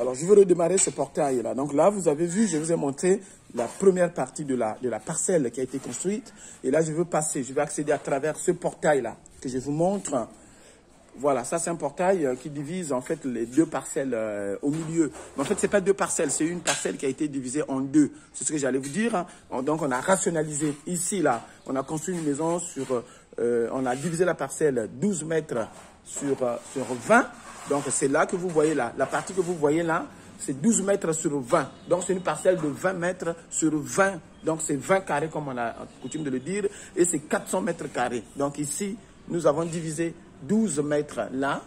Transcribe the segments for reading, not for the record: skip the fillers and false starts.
Alors, je vais redémarrer ce portail-là. Donc là, vous avez vu, je vous ai montré la première partie de la parcelle qui a été construite. Et là, je vais accéder à travers ce portail-là que je vous montre. Voilà, ça c'est un portail qui divise en fait les deux parcelles au milieu. Mais en fait, c'est pas deux parcelles, c'est une parcelle qui a été divisée en deux. C'est ce que j'allais vous dire. Donc, on a rationalisé ici, là. On a construit une maison sur... on a divisé la parcelle 12 mètres sur 20. Donc, c'est là que vous voyez là. La partie que vous voyez là, c'est 12 mètres sur 20. Donc, c'est une parcelle de 20 mètres sur 20. Donc, c'est 20 carrés, comme on a coutume de le dire. Et c'est 400 mètres carrés. Donc, ici, nous avons divisé 12 mètres là,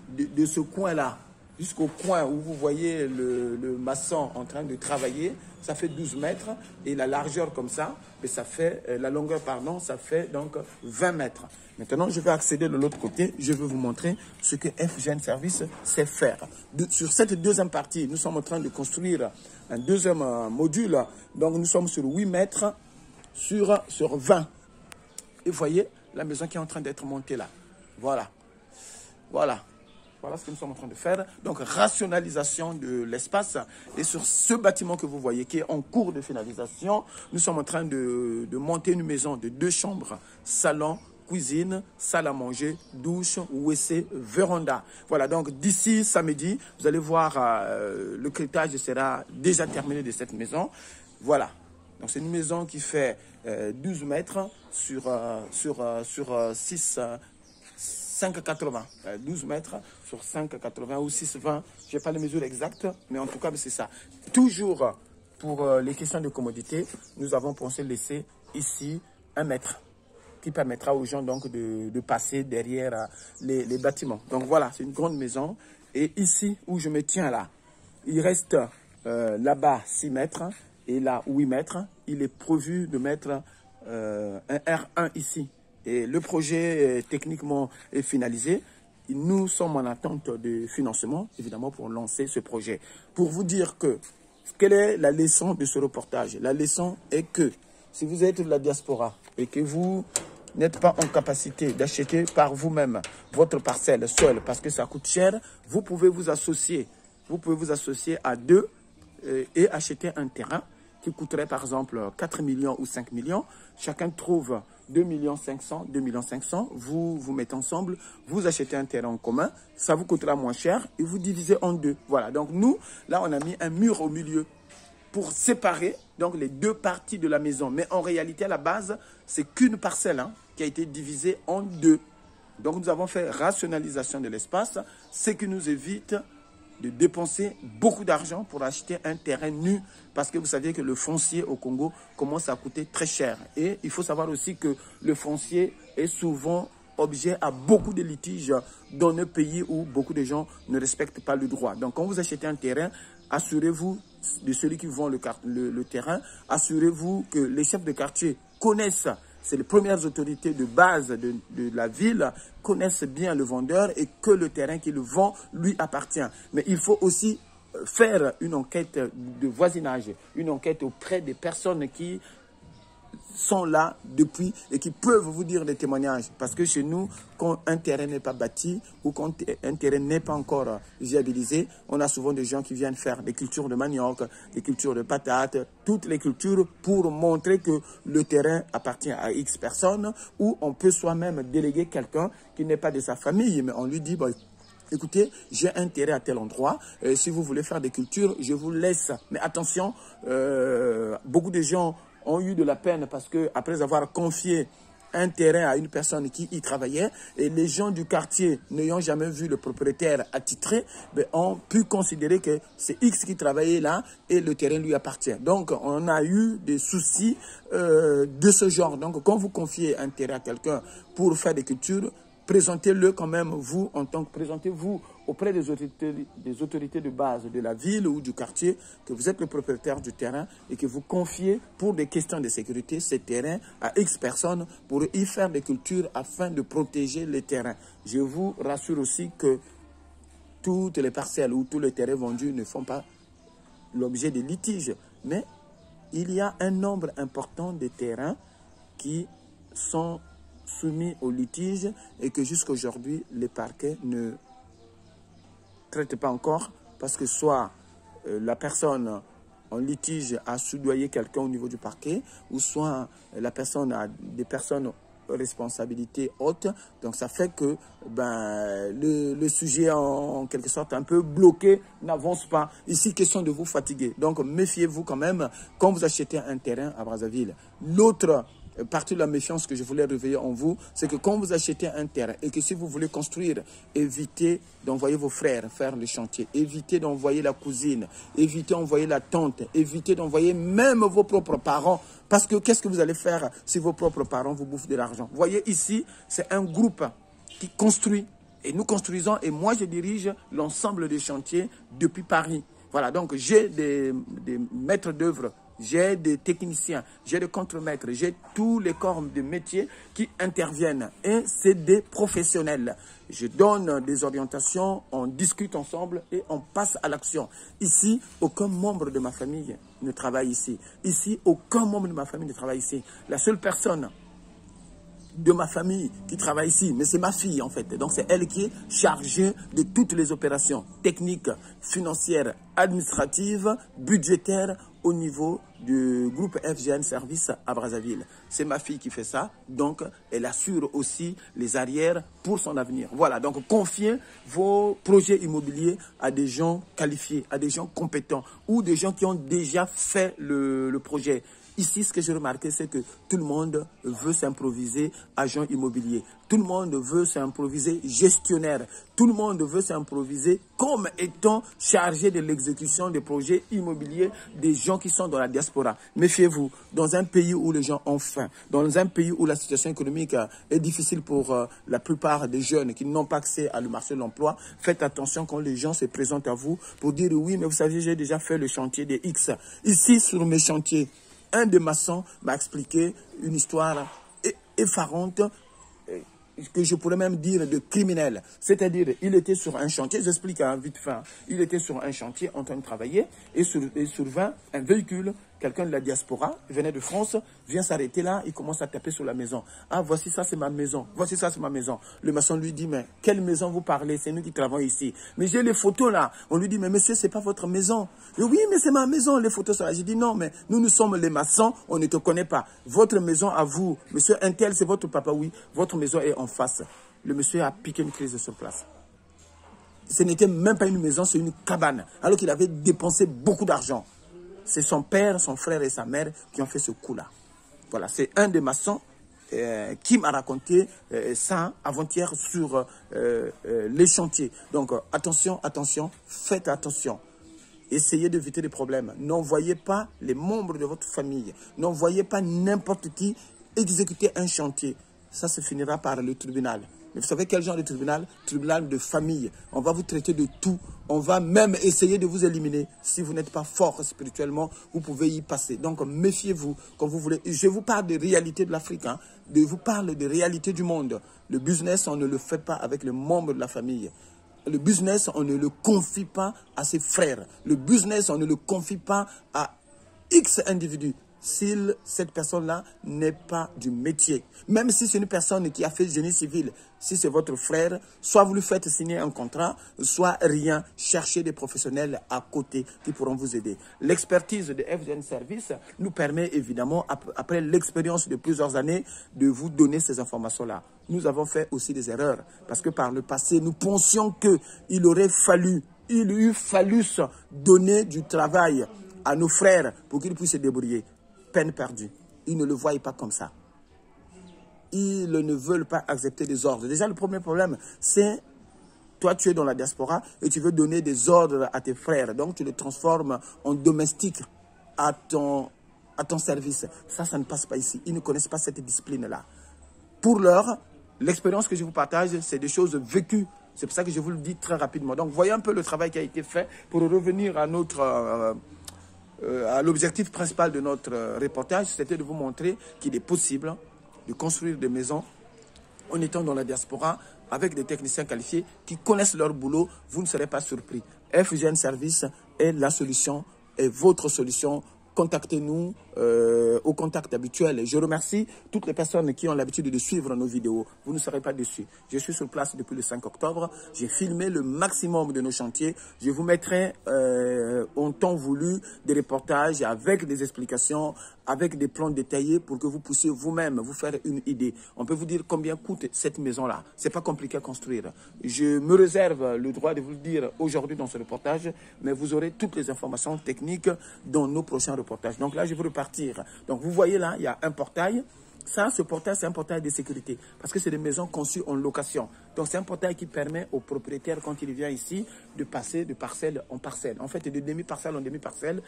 de ce coin-là, jusqu'au coin où vous voyez le maçon en train de travailler. Ça fait 12 mètres. Et la largeur comme ça, et ça fait, la longueur, pardon, ça fait donc 20 mètres. Maintenant, je vais accéder de l'autre côté. Je vais vous montrer ce que FGN Service sait faire. Sur cette deuxième partie, nous sommes en train de construire un deuxième module. Donc, nous sommes sur 8 mètres sur 20. Et vous voyez la maison qui est en train d'être montée là. Voilà. Voilà. Voilà ce que nous sommes en train de faire. Donc, rationalisation de l'espace. Et sur ce bâtiment que vous voyez, qui est en cours de finalisation, nous sommes en train de monter une maison de 2 chambres, salon, cuisine, salle à manger, douche, WC, véranda. Voilà, donc d'ici samedi, vous allez voir, le crétage sera déjà terminé de cette maison. Voilà. Donc, c'est une maison qui fait 12 mètres sur 6, 5,80. 12 mètres sur 5,80 ou 6,20. Je n'ai pas les mesures exactes, mais en tout cas, c'est ça. Toujours pour les questions de commodité, nous avons pensé laisser ici 1 mètre qui permettra aux gens donc de passer derrière les bâtiments. Donc voilà, c'est une grande maison. Et ici où je me tiens là, il reste là-bas 6 mètres et là 8 mètres. Il est prévu de mettre un R1 ici. Et le projet techniquement est finalisé. Nous sommes en attente de financement, évidemment, pour lancer ce projet. Pour vous dire que, quelle est la leçon de ce reportage? La leçon est que, si vous êtes de la diaspora et que vous n'êtes pas en capacité d'acheter par vous-même votre parcelle seule parce que ça coûte cher, vous pouvez vous associer. Vous pouvez vous associer à 2 et acheter un terrain qui coûterait par exemple 4 millions ou 5 millions. Chacun trouve 2 500 000, 2 500 000. Vous vous mettez ensemble, vous achetez un terrain en commun, ça vous coûtera moins cher et vous divisez en 2. Voilà, donc nous, là, on a mis un mur au milieu pour séparer donc les 2 parties de la maison. Mais en réalité, à la base, c'est qu'une parcelle qui a été divisée en 2. Donc, nous avons fait rationalisation de l'espace, ce qui nous évite de dépenser beaucoup d'argent pour acheter un terrain nu parce que vous savez que le foncier au Congo commence à coûter très cher. Et il faut savoir aussi que le foncier est souvent objet à beaucoup de litiges dans nos pays où beaucoup de gens ne respectent pas le droit. Donc, quand vous achetez un terrain, assurez-vous de celui qui vend le terrain, assurez-vous que les chefs de quartier connaissent, c'est les premières autorités de base de la ville, connaissent bien le vendeur et que le terrain qu'il vend lui appartient. Mais il faut aussi faire une enquête de voisinage, une enquête auprès des personnes qui sont là depuis et qui peuvent vous dire des témoignages. Parce que chez nous, quand un terrain n'est pas bâti ou quand un terrain n'est pas encore viabilisé, on a souvent des gens qui viennent faire des cultures de manioc, des cultures de patates, toutes les cultures pour montrer que le terrain appartient à X personnes, ou on peut soi-même déléguer quelqu'un qui n'est pas de sa famille, mais on lui dit, bon, écoutez, j'ai un terrain à tel endroit, si vous voulez faire des cultures, je vous laisse. Mais attention, beaucoup de gens ont eu de la peine parce que après avoir confié un terrain à une personne qui y travaillait et les gens du quartier n'ayant jamais vu le propriétaire attitré, ont pu considérer que c'est X qui travaillait là et le terrain lui appartient. Donc, on a eu des soucis de ce genre. Donc, quand vous confiez un terrain à quelqu'un pour faire des cultures, présentez-le quand même, vous, en tant que présentez-vous auprès des autorités de base de la ville ou du quartier, que vous êtes le propriétaire du terrain et que vous confiez pour des questions de sécurité ces terrains à X personnes pour y faire des cultures afin de protéger les terrains. Je vous rassure aussi que toutes les parcelles ou tous les terrains vendus ne font pas l'objet de litiges, mais il y a un nombre important de terrains qui sont soumis au litige et que jusqu'à aujourd'hui, les parquets ne traitent pas encore parce que soit la personne en litige a soudoyé quelqu'un au niveau du parquet, ou soit la personne a des personnes responsabilité haute. Donc ça fait que le sujet en quelque sorte un peu bloqué n'avance pas. Ici, question de vous fatiguer. Donc méfiez-vous quand même quand vous achetez un terrain à Brazzaville. L'autre partie de la méfiance que je voulais réveiller en vous, c'est que quand vous achetez un terrain et que si vous voulez construire, évitez d'envoyer vos frères faire le chantier, évitez d'envoyer la cousine, évitez d'envoyer la tante, évitez d'envoyer même vos propres parents, parce que qu'est-ce que vous allez faire si vos propres parents vous bouffent de l'argent? Vous voyez ici, c'est un groupe qui construit et nous construisons, et moi je dirige l'ensemble des chantiers depuis Paris. Voilà, donc j'ai des maîtres d'œuvre, j'ai des techniciens, j'ai des contremaîtres, j'ai tous les corps de métier qui interviennent. Et c'est des professionnels. Je donne des orientations, on discute ensemble et on passe à l'action. Ici, aucun membre de ma famille ne travaille ici. Ici, aucun membre de ma famille ne travaille ici. La seule personne de ma famille qui travaille ici, mais c'est ma fille en fait. Donc c'est elle qui est chargée de toutes les opérations techniques, financières, administratives, budgétaires au niveau du groupe FGN Service à Brazzaville. C'est ma fille qui fait ça, donc elle assure aussi les arrières pour son avenir. Voilà, donc confiez vos projets immobiliers à des gens qualifiés, à des gens compétents ou des gens qui ont déjà fait le projet. Ici, ce que j'ai remarqué, c'est que tout le monde veut s'improviser agent immobilier. Tout le monde veut s'improviser gestionnaire. Tout le monde veut s'improviser comme étant chargé de l'exécution des projets immobiliers des gens qui sont dans la diaspora. Méfiez-vous, dans un pays où les gens ont faim, dans un pays où la situation économique est difficile pour la plupart des jeunes qui n'ont pas accès à le marché de l'emploi, faites attention quand les gens se présentent à vous pour dire oui, mais vous savez, j'ai déjà fait le chantier des X. Ici, sur mes chantiers, un des maçons m'a expliqué une histoire effarante, que je pourrais même dire de criminel. C'est-à-dire, il était sur un chantier, j'explique vite fait, il était sur un chantier en train de travailler et survint un véhicule, quelqu'un de la diaspora, venait de France, vient s'arrêter là, il commence à taper sur la maison. Ah, voici ça, c'est ma maison. Voici ça, c'est ma maison. Le maçon lui dit, mais quelle maison vous parlez? C'est nous qui travaillons ici. Mais j'ai les photos là. On lui dit, mais monsieur, c'est pas votre maison. Et oui, mais c'est ma maison, les photos sont là. J'ai dit, non, mais nous sommes les maçons, on ne te connaît pas. Votre maison à vous, monsieur Intel, c'est votre papa, oui. Votre maison est en face. Le monsieur a piqué une crise sur place. Ce n'était même pas une maison, c'est une cabane. Alors qu'il avait dépensé beaucoup d'argent. C'est son père, son frère et sa mère qui ont fait ce coup-là. Voilà, c'est un des maçons qui m'a raconté ça avant-hier sur les chantiers. Donc, attention, attention, faites attention. Essayez d'éviter des problèmes. N'envoyez pas les membres de votre famille. N'envoyez pas n'importe qui exécuter un chantier. Ça se finira par le tribunal. Mais vous savez quel genre de tribunal? Tribunal de famille. On va vous traiter de tout. On va même essayer de vous éliminer. Si vous n'êtes pas fort spirituellement, vous pouvez y passer. Donc, méfiez-vous quand vous voulez. Je vous parle des réalités de l'Afrique. Je vous parle des réalités du monde. Le business, on ne le fait pas avec les membres de la famille. Le business, on ne le confie pas à ses frères. Le business, on ne le confie pas à X individus. Si cette personne-là n'est pas du métier. Même si c'est une personne qui a fait génie civil, si c'est votre frère, soit vous lui faites signer un contrat, soit rien. Cherchez des professionnels à côté qui pourront vous aider. L'expertise de FGN Service nous permet évidemment, après l'expérience de plusieurs années, de vous donner ces informations-là. Nous avons fait aussi des erreurs parce que par le passé, nous pensions qu'il aurait fallu, se donner du travail à nos frères pour qu'ils puissent se débrouiller. Peine perdue. Ils ne le voient pas comme ça. Ils ne veulent pas accepter des ordres. Déjà, le premier problème, c'est toi, tu es dans la diaspora et tu veux donner des ordres à tes frères. Donc, tu les transformes en domestiques à ton service. Ça ne passe pas ici. Ils ne connaissent pas cette discipline-là. Pour l'heure, l'expérience que je vous partage, c'est des choses vécues. C'est pour ça que je vous le dis très rapidement. Donc, voyez un peu le travail qui a été fait pour revenir à notre... à l'objectif principal de notre reportage, c'était de vous montrer qu'il est possible de construire des maisons en étant dans la diaspora avec des techniciens qualifiés qui connaissent leur boulot. Vous ne serez pas surpris. FGN Service est la solution, est votre solution. Contactez-nous au contact habituel. Je remercie toutes les personnes qui ont l'habitude de suivre nos vidéos. Vous ne serez pas déçus. Je suis sur place depuis le 5 octobre. J'ai filmé le maximum de nos chantiers. Je vous mettrai ont tant voulu des reportages avec des explications, avec des plans détaillés pour que vous puissiez vous-même vous faire une idée. On peut vous dire combien coûte cette maison-là. C'est pas compliqué à construire. Je me réserve le droit de vous le dire aujourd'hui dans ce reportage, mais vous aurez toutes les informations techniques dans nos prochains reportages. Donc là, je vais repartir. Donc vous voyez là, il y a un portail. Ça, ce portail, c'est un portail de sécurité parce que c'est des maisons conçues en location. Donc, c'est un portail qui permet au propriétaire, quand il vient ici, de passer de parcelle en parcelle. En fait, de demi-parcelle en demi-parcelle.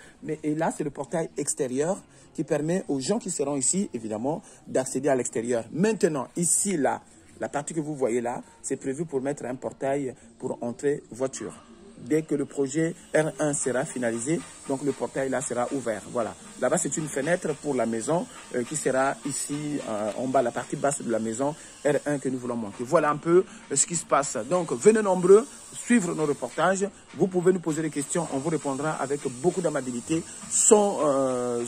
Et là, c'est le portail extérieur qui permet aux gens qui seront ici, évidemment, d'accéder à l'extérieur. Maintenant, ici, là, la partie que vous voyez là, c'est prévu pour mettre un portail pour entrer voiture. Dès que le projet R1 sera finalisé, donc le portail là sera ouvert. Voilà. Là-bas, c'est une fenêtre pour la maison qui sera ici en bas, la partie basse de la maison R1 que nous voulons monter. Voilà un peu ce qui se passe. Donc, venez nombreux suivre nos reportages. Vous pouvez nous poser des questions. On vous répondra avec beaucoup d'amabilité, sans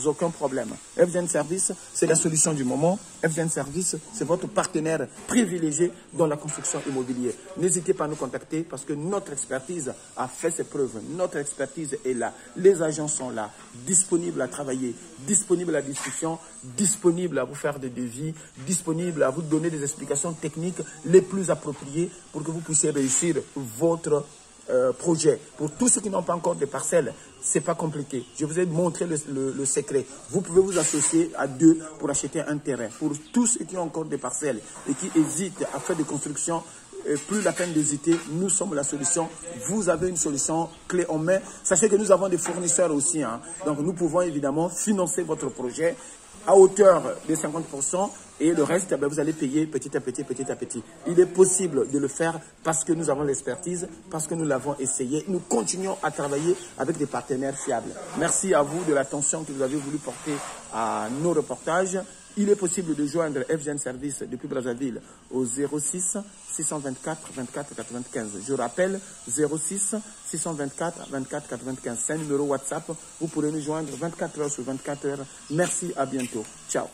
aucun problème. FGN Service, c'est la solution du moment. FGN Service, c'est votre partenaire privilégié dans la construction immobilière. N'hésitez pas à nous contacter parce que notre expertise a fait ses preuves. Notre expertise est là. Les agents sont là, disponibles à travailler, disponibles à la discussion, disponibles à vous faire des devis, disponibles à vous donner des explications techniques les plus appropriées pour que vous puissiez réussir votre projet. Pour tous ceux qui n'ont pas encore de parcelles, c'est pas compliqué. Je vous ai montré le secret. Vous pouvez vous associer à deux pour acheter un terrain. Pour tous ceux qui ont encore des parcelles et qui hésitent à faire des constructions, plus la peine d'hésiter, nous sommes la solution. Vous avez une solution clé en main. Sachez que nous avons des fournisseurs aussi. Donc nous pouvons évidemment financer votre projet à hauteur de 50% et le reste, vous allez payer petit à petit, petit à petit. Il est possible de le faire parce que nous avons l'expertise, parce que nous l'avons essayé. Nous continuons à travailler avec des partenaires fiables. Merci à vous de l'attention que vous avez voulu porter à nos reportages. Il est possible de joindre FGN Service depuis Brazzaville au 06 624 24 95. Je rappelle 06 624 24 95. C'est un numéro WhatsApp. Vous pourrez nous joindre 24 heures sur 24 heures. Merci, à bientôt. Ciao.